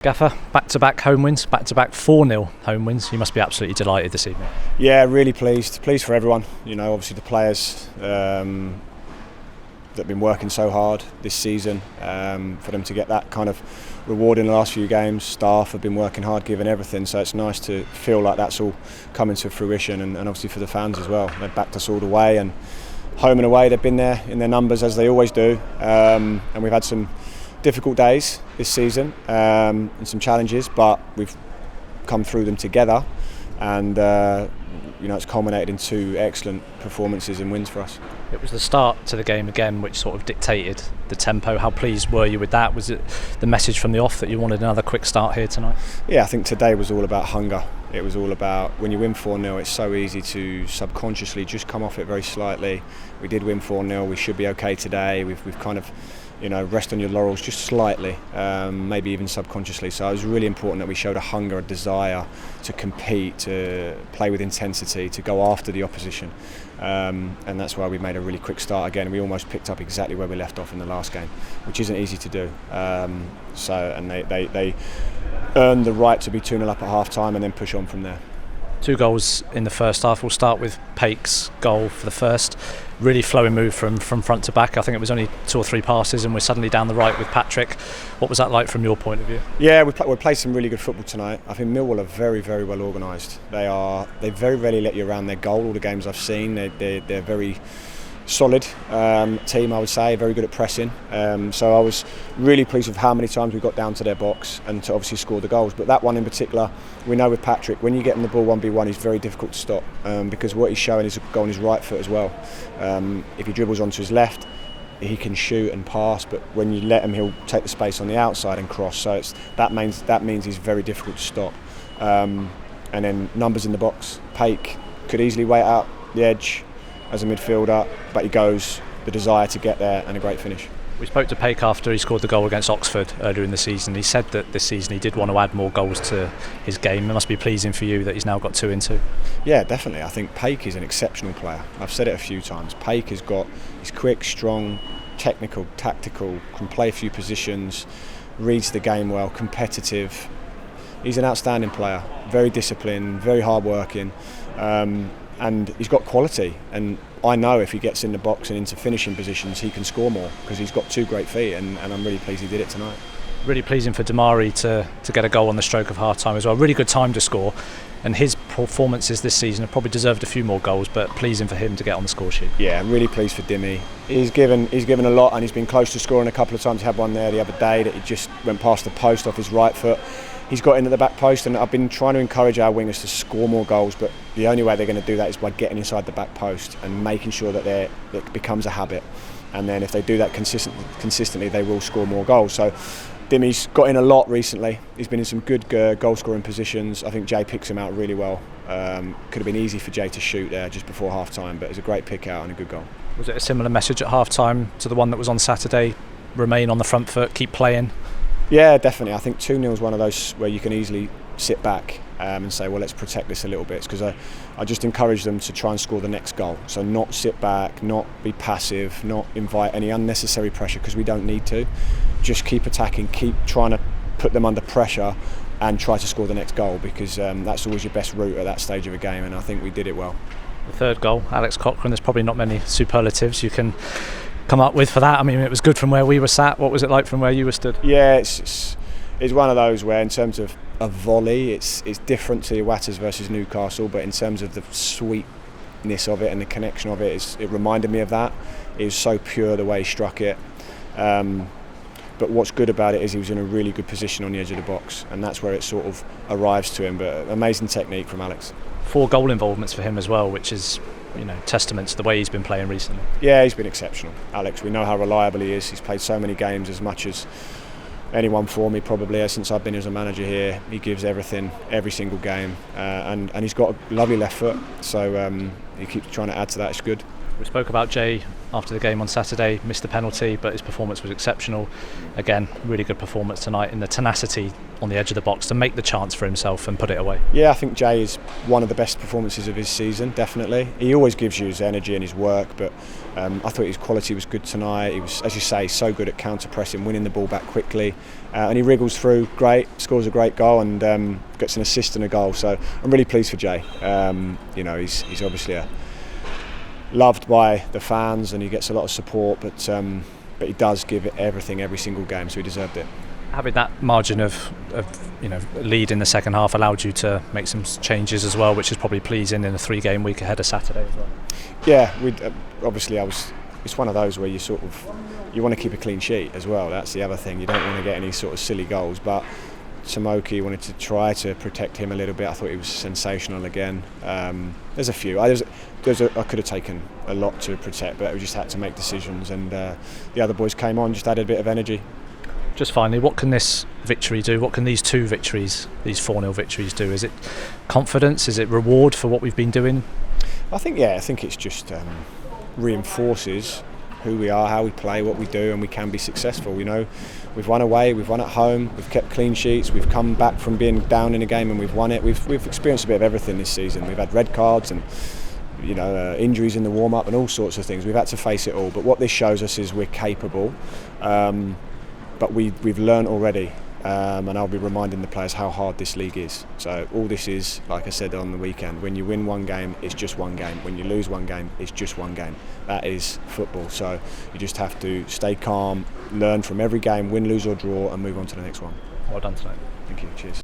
Gaffer, back-to-back home wins, back-to-back 4-0 home wins. You must be absolutely delighted this evening. Yeah, really pleased for everyone. You know, obviously the players that have been working so hard this season, for them to get that kind of reward in the last few games. Staff have been working hard, giving everything, so it's nice to feel like that's all coming to fruition, and obviously for the fans as well. They've backed us all the way, and home and away they've been there in their numbers as they always do, and we've had some difficult days this season, and some challenges, but we've come through them together, and it's culminated in two excellent performances and wins for us. It was the start to the game again which sort of dictated the tempo. How pleased were you with that? Was it the message from the off that you wanted another quick start here tonight? Yeah, I think today was all about hunger. It was all about, when you win 4-0, it's so easy to subconsciously just come off it very slightly. We did win 4-0, we should be okay today. We've kind of rest on your laurels just slightly, maybe even subconsciously. So it was really important that we showed a hunger, a desire to compete, to play with intensity, to go after the opposition. And that's why we made a really quick start again. We almost picked up exactly where we left off in the last game, which isn't easy to do. And they earned the right to be 2-0 up at half time and then push on from there. 2 goals in the first half. We'll start with Pake's goal for the first. Really flowing move from front to back. I think it was only 2 or 3 passes and we're suddenly down the right with Patrick. What was that like from your point of view? Yeah, we played some really good football tonight. I think Millwall are very, very well organised. They very rarely let you around their goal. All the games I've seen, they're very solid team, I would say, very good at pressing. So I was really pleased with how many times we got down to their box and to obviously score the goals. But that one in particular, we know with Patrick, when you get him the ball 1v1, he's very difficult to stop, because what he's showing is a goal on his right foot as well. If he dribbles onto his left, he can shoot and pass, but when you let him, he'll take the space on the outside and cross. So that means he's very difficult to stop. And then numbers in the box. Pake could easily wait out the edge as a midfielder, but he goes, the desire to get there, and a great finish. We spoke to Pake after he scored the goal against Oxford earlier in the season. He said that this season he did want to add more goals to his game. It must be pleasing for you that he's now got 2 in 2. Yeah, definitely. I think Pake is an exceptional player. I've said it a few times. Pake he's quick, strong, technical, tactical, can play a few positions, reads the game well, competitive. He's an outstanding player, very disciplined, very hard-working. And he's got quality, and I know if he gets in the box and into finishing positions he can score more, because he's got 2 great feet, and I'm really pleased he did it tonight. Really pleasing for Damari to get a goal on the stroke of half time as well. Really good time to score, and his performances this season have probably deserved a few more goals, but pleasing for him to get on the score sheet. Yeah, I'm really pleased for Dimmy. He's given a lot, and he's been close to scoring a couple of times. He had one there the other day that he just went past the post off his right foot. He's got into the back post, and I've been trying to encourage our wingers to score more goals, but the only way they're going to do that is by getting inside the back post and making sure that it becomes a habit. And then if they do that consistently, they will score more goals. So Dimmy's got in a lot recently. He's been in some good goal scoring positions. I think Jay picks him out really well. Could have been easy for Jay to shoot there just before half time, but it was a great pick out and a good goal. Was it a similar message at half time to the one that was on Saturday? Remain on the front foot, keep playing? Yeah, definitely. I think 2-0 is one of those where you can easily sit back and say, well, let's protect this a little bit, because I just encourage them to try and score the next goal. So not sit back, not be passive, not invite any unnecessary pressure, because we don't need to. Just keep attacking, keep trying to put them under pressure and try to score the next goal, because that's always your best route at that stage of a game, and I think we did it well. The third goal, Alex Cochran, there's probably not many superlatives you can come up with for that. I mean, it was good from where we were sat. What was it like from where you were stood? Yeah, it's one of those where in terms of a volley, it's different to Watters versus Newcastle, but in terms of the sweetness of it and the connection of it, it reminded me of that. It was so pure the way he struck it. But what's good about it is he was in a really good position on the edge of the box, and that's where it sort of arrives to him. But amazing technique from Alex. 4 goal involvements for him as well, which is testament to the way he's been playing recently. Yeah, he's been exceptional, Alex. We know how reliable he is. He's played so many games, as much as anyone for me probably since I've been as a manager here. He gives everything, every single game, and he's got a lovely left foot, so he keeps trying to add to that. It's good. We spoke about Jay after the game on Saturday, missed the penalty, but his performance was exceptional. Again, really good performance tonight, in the tenacity on the edge of the box to make the chance for himself and put it away. Yeah, I think Jay is one of the best performances of his season, definitely. He always gives you his energy and his work, but I thought his quality was good tonight. He was, as you say, so good at counter-pressing, winning the ball back quickly, and he wriggles through great, scores a great goal, and gets an assist and a goal. So I'm really pleased for Jay. He's obviously loved by the fans and he gets a lot of support, but he does give it everything every single game, so he deserved it. Having that margin of lead in the second half allowed you to make some changes as well, which is probably pleasing in a 3-game week ahead of Saturday as well. Yeah, it's one of those where you want to keep a clean sheet as well. That's the other thing. You don't want to get any sort of silly goals, but Tomoki wanted to try to protect him a little bit. I thought he was sensational again. There's a few. I could have taken a lot to protect, but we just had to make decisions, and the other boys came on, just added a bit of energy. Just finally, what can this victory do? What can these 2 victories, these 4-0 victories do? Is it confidence? Is it reward for what we've been doing? I think it's just reinforces who we are, how we play, what we do, and we can be successful. We've won away, we've won at home, we've kept clean sheets, we've come back from being down in a game and we've won it. We've experienced a bit of everything this season. We've had red cards and injuries in the warm-up and all sorts of things. We've had to face it all, but what this shows us is we're capable, but we've learned already, and I'll be reminding the players how hard this league is. So all this is, like I said on the weekend, when you win one game, it's just one game. When you lose one game, it's just one game. That is football. So you just have to stay calm, learn from every game, win, lose or draw, and move on to the next one. Well done tonight. Thank you. Cheers.